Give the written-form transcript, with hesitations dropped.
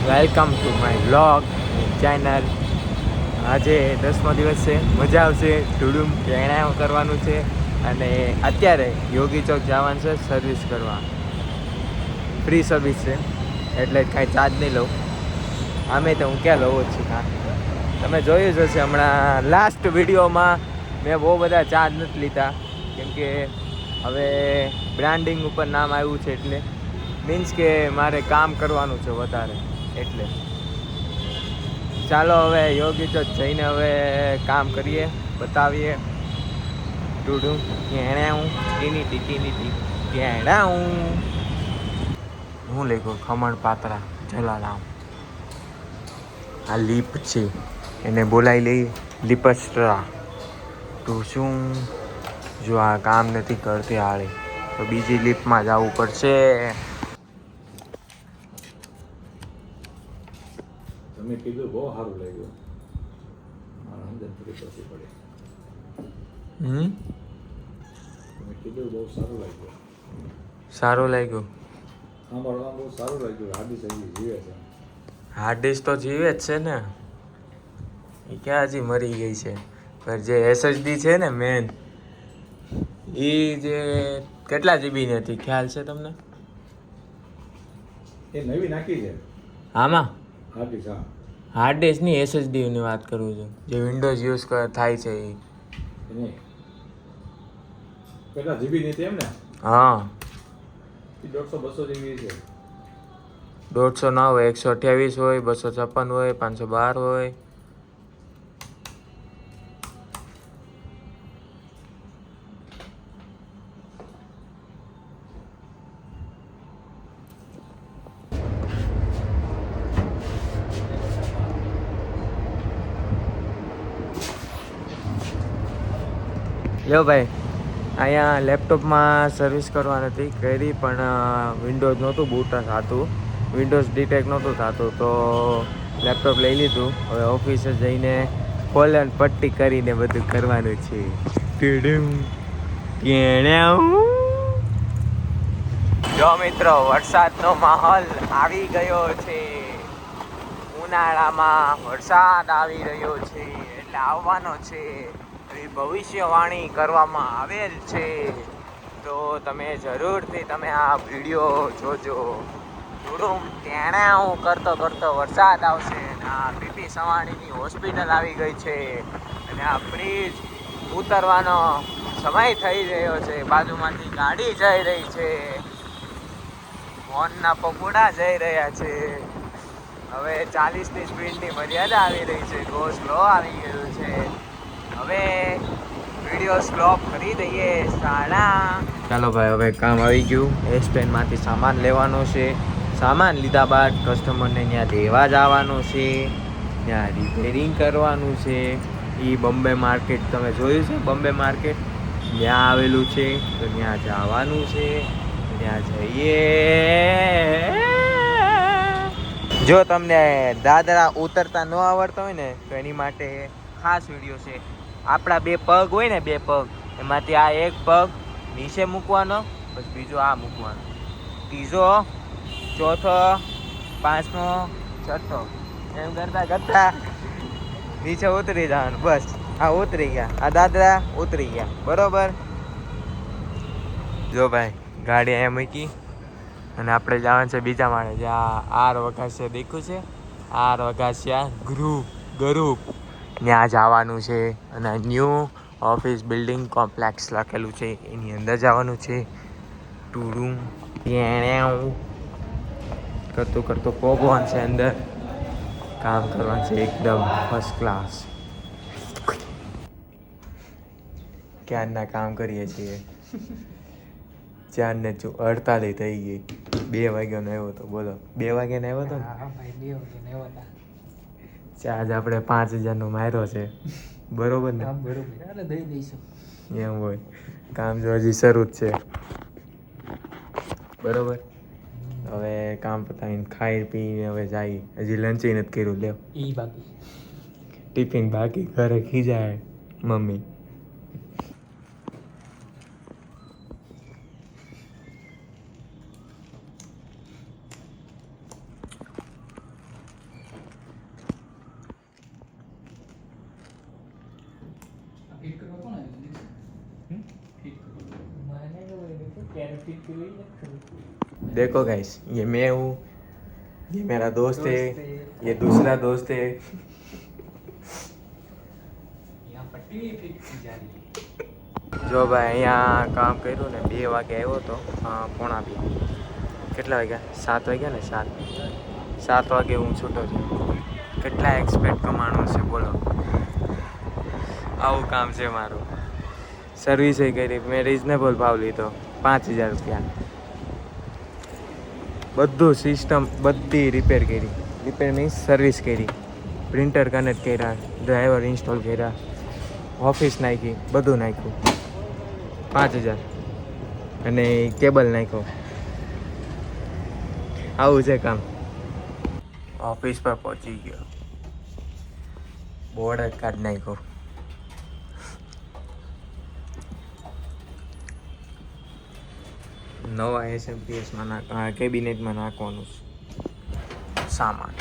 Welcome to my blog channel. આજે 10મો દિવસ છે, મજા આવશે. ધૂળુમ પ્રાણાયામ કરવાનું છે અને અત્યારે યોગી ચોક જવાનું છે સર્વિસ કરવા. ફ્રી સર્વિસ છે એટલે કાંઈ ચાર્જ નહીં લઉં. આમે તો હું ક્યાં લઉં જ છું. હા, તમે જોયું જ હશે હમણાં લાસ્ટ વિડીયોમાં મેં બહુ બધા ચાર્જ નથી લીધા, કેમકે હવે બ્રાન્ડિંગ ઉપર નામ આવ્યું છે, એટલે મીન્સ કે મારે કામ કરવાનું છે વધારે. એટલે ચાલો હવે યોગી ચોક જઈને હવે કામ કરીએ, બતાવીએ. ટુડું એણે હું ટીની હું લઈ ગયો ખમણ પાત્રા જલારામ. આ લીપ છે, એને બોલાવી લઈ લીપસ્ટ્રા. તો શું જો આ કામ નથી કરતી આળે, તો બીજી લીપમાં જવું પડશે. તમે કીધું બહુ સારું લાગ્યું. મારા અંદર થોડી પછી પડે. તમે કીધું બહુ સારું લાગ્યું. સારું લાગ્યું. સાંભળવામાં બહુ સારું લાગ્યું. હાર્દિક સંગી જીવે છે. હાર્ડ ડિસ્ક તો જીવે જ છે ને, એ ક્યાં હજી મરી ગઈ છે. પણ જે એસએસડી છે ને મેન, એ જે કેટલા જીબીની હતી ખ્યાલ છે તમને? એ નવી નાખી છે આમાં હાર્દિક. હા, હાર્ડ ડિસ્કની એસએસડીની વાત કરું છું, જે વિન્ડોઝ યુઝ થાય છે એ. નહીં કેટલા જીબી નથી એમ ને? હા, 150-200 જીબી છે. 150 ના હોય, 128 હોય, 256 હોય, 512 હોય. લ્યો ભાઈ, અહીંયા લેપટોપમાં સર્વિસ કરવા નથી કરી, પણ વિન્ડોઝ નહોતું બૂટ થતું, વિન્ડોઝ ડિટેક્ટ નહોતું થતું, તો લેપટોપ લઈ લીધું. હવે ઓફિસે જઈને ખોલન પટ્ટી કરીને બધું કરવાનું છે. જો મિત્રો, વરસાદનો માહોલ આવી ગયો છે. ઉનાળામાં વરસાદ આવી રહ્યો છે એટલે આવવાનો છે, એવી ભવિષ્યવાણી કરવામાં આવેલ છે. તો તમે જરૂરથી તમે આ વિડીયો જોજો. થોડું ત્યાં કરતો વરસાદ આવશે. અને આ પીપી સવાણીની હોસ્પિટલ આવી ગઈ છે અને આ બ્રિજ ઉતરવાનો સમય થઈ રહ્યો છે. બાજુમાંથી ગાડી જઈ રહી છે, ફોનના પકોડા જઈ રહ્યા છે. હવે 40ની સ્પીડની મર્યાદા આવી રહી છે, ગો સ્લો આવી ગયું છે. હવે વિડીયો સ્ટોપ કરી દઈએ સાડા. ચાલો ભાઈ, હવે કામ આવી ગયું. એસ પેનમાંથી સામાન લેવાનો છે. સામાન લીધા બાદ કસ્ટમરને ત્યાં દેવા જવાનું છે, ત્યાં રિપેરિંગ કરવાનું છે. એ બોમ્બે માર્કેટ તમે જોયું છે, બોમ્બે માર્કેટ ત્યાં આવેલું છે, તો ત્યાં જવાનું છે. ત્યાં જઈએ. જો તમને દાદરા ઉતરતા ન આવડતા હોય ને, તો એની માટે ખાસ વિડીયો છે. આપણા બે પગ હોય ને, બે પગ, એમાંથી આ એક પગ નીચે મૂકવાનો, પછી બીજો આ મૂકવાનો, ત્રીજો, ચોથો, પાંચમો, છઠ્ઠો, એમ કરતા નીચે ઉતરી જવાનું. બસ આ ઉતરી ગયા, આ દાદરા ઉતરી ગયા, બરોબર. જો ભાઈ, ગાડી અહીંયા મૂકી અને આપણે જવાનું છે બીજા માળે, જ્યાં આર વઘાસિયા દેખ્યું છે, આર વઘાસિયા ગ્રુપ ત્યાં જવાનું છે. અને ન્યૂ ઓફિસ બિલ્ડિંગ કોમ્પ્લેક્સ લખેલું છે, એની અંદર જવાનું છે. ટુડું કરતો પોગવાનું છે, અંદર કામ કરવાનું છે એકદમ ફર્સ્ટ ક્લાસ. ક્યારના કામ કરીએ છીએ, 4:48 થઈ ગઈ. 2 વાગ્યાનો આવ્યો હતો, બોલો. 2 વાગ્યાનો આવ્યો હતો ને? ચાર્જ આપણે 5000નો માર્યો છે, બરોબર ને? એમ હોય, કામ જો હજી શરૂ જ છે, બરોબર. હવે કામ પતાવીને ખાઈ પીને હવે જાય. હજી લંચ નથી કર્યું. લે ટિફિન બાકી, ઘરે ખીજાય મમ્મી. देखो गाइस, ये मैं हूँ, ये मेरा दोस्त है, ये दूसरा दोस्त है. જો ભાઈ અહીંયા કામ કર્યું ને 2 વાગે આવ્યો હતો, 2:45. કેટલા વાગ્યા? 7 વાગ્યા ને 7 વાગે હું છૂટો છું. કેટલા એક્સપેક્ટ કમાણો છે બોલો. આવું કામ છે મારું. સર્વિસે કરી, મેં રિઝનેબલ ભાવ લીધો, 5000 રૂપિયા. બધું સિસ્ટમ બધી રિપેર કરી. રિપેર મીન્સ સર્વિસ કરી. પ્રિન્ટર કનેક્ટ કર્યા, ડ્રાઈવર ઇન્સ્ટોલ કર્યા, ઓફિસ નાખી, બધું નાખ્યું. 5000 અને કેબલ નાખ્યો. આવું છે કામ. ઓફિસ પર પહોંચી ગયો, બોર્ડ જ કાઢી નાખ્યો. નવા SMPSમાં કેબિનેટમાં નાખવાનું સામાન.